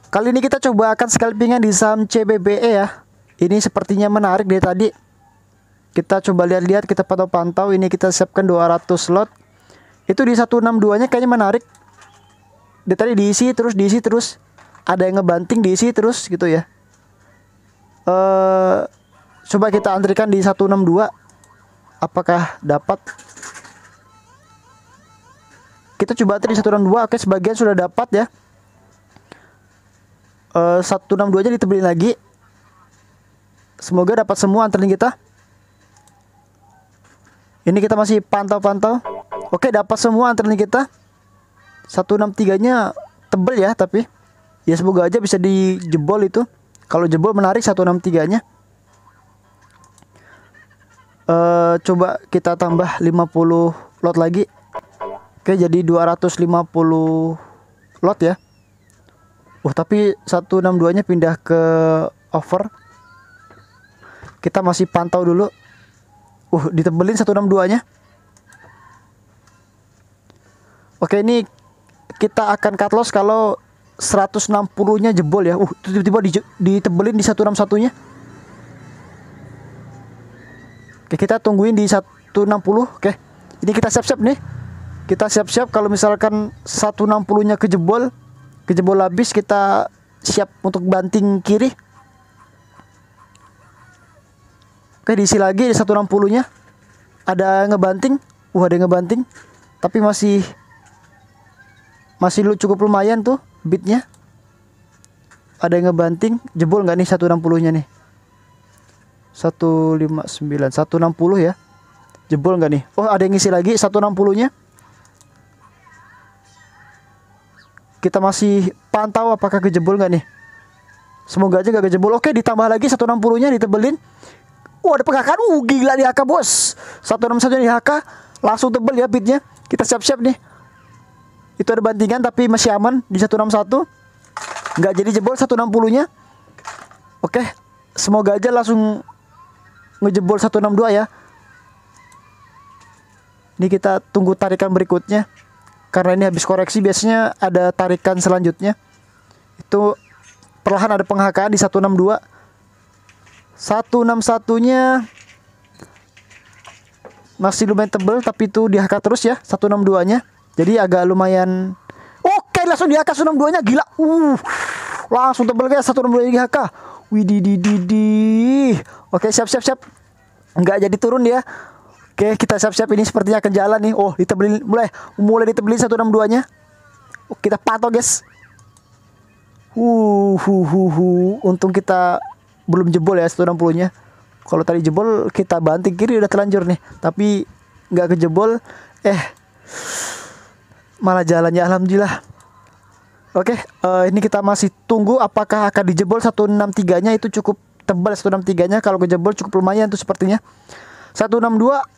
Kali ini kita coba akan scalpingan di saham CBBE ya. Ini sepertinya menarik dari tadi. Kita coba lihat-lihat, kita pantau-pantau. Ini kita siapkan 200 slot. Itu di 162-nya kayaknya menarik. Dia tadi diisi terus. Ada yang ngebanting diisi terus gitu ya. Coba kita antrikan di 162. Apakah dapat? Kita coba antri di 162. Oke, sebagian sudah dapat ya. 162-nya ditebelin lagi. Semoga dapat semua antrian kita. Ini kita masih pantau-pantau. Oke, dapat semua antrian kita. 163-nya tebel ya, tapi ya semoga aja bisa dijebol itu. Kalau jebol menarik 163-nya. Coba kita tambah 50 lot lagi. Oke, jadi 250 lot ya. Tapi 162-nya pindah ke over. Kita masih pantau dulu. Ditebelin 162-nya. Oke, ini kita akan cut loss kalau 160-nya jebol ya. Tiba-tiba ditebelin di 161-nya. Oke, kita tungguin di 160. Oke. Ini kita siap-siap nih. Kita siap-siap kalau misalkan 160-nya kejebol habis, kita siap untuk banting kiri. Oke, diisi lagi di 160-nya. Ada ngebanting. Ada yang ngebanting. Tapi masih cukup lumayan tuh bitnya. Ada yang ngebanting. Jebol nggak nih 160-nya nih? 159, 160 ya. Jebol nggak nih? Ada yang ngisi lagi 160-nya. Kita masih pantau apakah kejebol nggak nih. Semoga aja nggak kejebol. Oke, ditambah lagi 160-nya ditebelin. Ada penghakaan. Gila di HK bos. 161 di HK. Langsung tebel ya bitnya. Kita siap-siap nih. Itu ada bantingan tapi masih aman di 161. Nggak jadi jebol 160-nya. Oke. Semoga aja langsung ngejebol 162 ya. Ini kita tunggu tarikan berikutnya. Karena ini habis koreksi biasanya ada tarikan selanjutnya. Itu perlahan ada penghakaan di 162. 161-nya masih lumayan tebel tapi itu di HK terus ya 162-nya. Jadi agak lumayan. Oke, langsung di HK 162-nya gila. Langsung tebel guys 162 di HK. Widih. Oke, siap. Enggak jadi turun dia. Oke, kita siap-siap, ini sepertinya akan jalan nih. Ditebelin mulai ditebelin 162-nya. Kita pantau guys. Untung kita belum jebol ya 160-nya. Kalau tadi jebol kita banting kiri udah terlanjur nih. Tapi nggak kejebol. Malah jalannya alhamdulillah. Oke, ini kita masih tunggu apakah akan dijebol 163-nya. Itu cukup tebal 163-nya. Kalau kejebol cukup lumayan tuh sepertinya. 162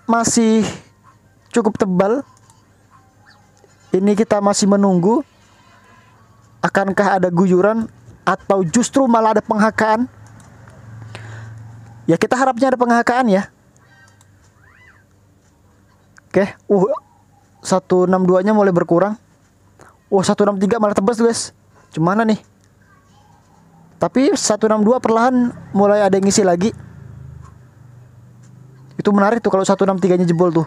masih cukup tebal. Ini kita masih menunggu. Akankah ada guyuran atau justru malah ada penghakaan? Ya kita harapnya ada penghakaan ya. Oke, 162-nya mulai berkurang. 163 malah tebas guys. Gimana nih? Tapi 162 perlahan mulai ada yang ngisi lagi. Itu menarik tuh kalau 163-nya jebol tuh.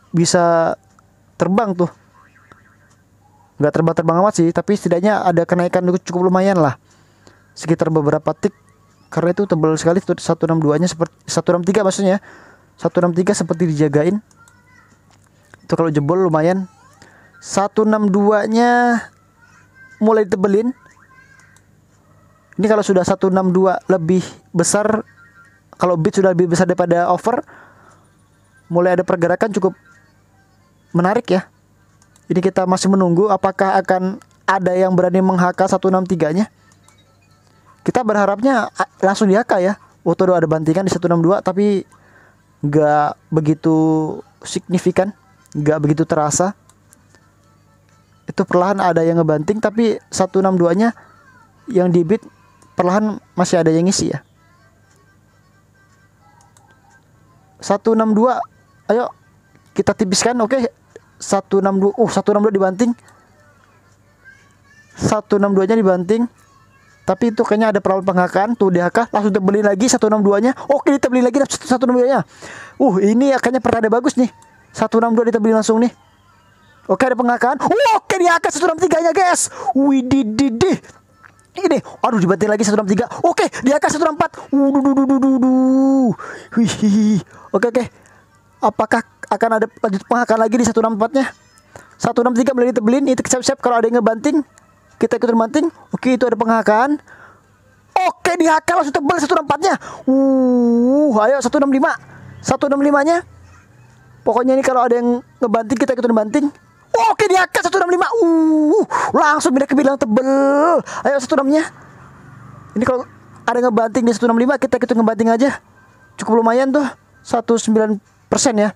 Bisa terbang tuh. Nggak terbang-terbang amat sih, tapi setidaknya ada kenaikan cukup lumayan lah. Sekitar beberapa tik. Karena itu tebal sekali tuh 162-nya, seperti 163 maksudnya. 163 seperti dijagain. Itu kalau jebol lumayan. 162-nya mulai ditebelin. Ini kalau sudah 162 lebih besar, kalau bid sudah lebih besar daripada over, mulai ada pergerakan cukup menarik ya. Ini kita masih menunggu apakah akan ada yang berani meng-HK 163-nya. Kita berharapnya langsung di HK ya. Tuh ada bantingan di 162 tapi nggak begitu signifikan, nggak begitu terasa. Itu perlahan ada yang ngebanting tapi 162-nya yang di bid perlahan masih ada yang ngisi ya. 162, ayo kita tipiskan. Oke, 162. 162 dibanting. 162 nya dibanting. Tapi itu kayaknya ada perlawan penghakaan. Tuh DHK langsung tebeli lagi 162 nya. Oke, dibeli lagi 162 nya. Ini kayaknya pertanda bagus nih. 162 ditebeli langsung nih. Oke, ada penghakaan. Oke, DHK 163 nya guys. Widih. Ini, aduh, dibanting lagi 163. Oke, DHK 164. Oke. Apakah akan ada lanjut penghakaan lagi di 164-nya? 163 boleh ditebelin. Itu siap-siap kalau ada yang ngebanting, kita ikut banting. Oke, itu ada penghakaan. Oke, DHK langsung tebel 164-nya. Ayo 165. 165-nya. Pokoknya ini kalau ada yang ngebanting, kita ikut banting. Oke, DHK 165. Langsung pindah ke bilang tebel. Ayo 165-nya. Ini kalau ada yang ngebanting di 165, kita ikut ngebanting aja. Cukup lumayan tuh. 19% ya.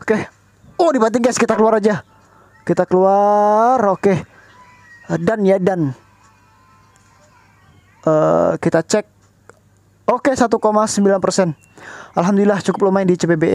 Oke. Dibanting guys, kita keluar aja. Kita keluar. Oke. Dan kita cek. Oke, 1,9%. Alhamdulillah cukup lumayan di CPBE.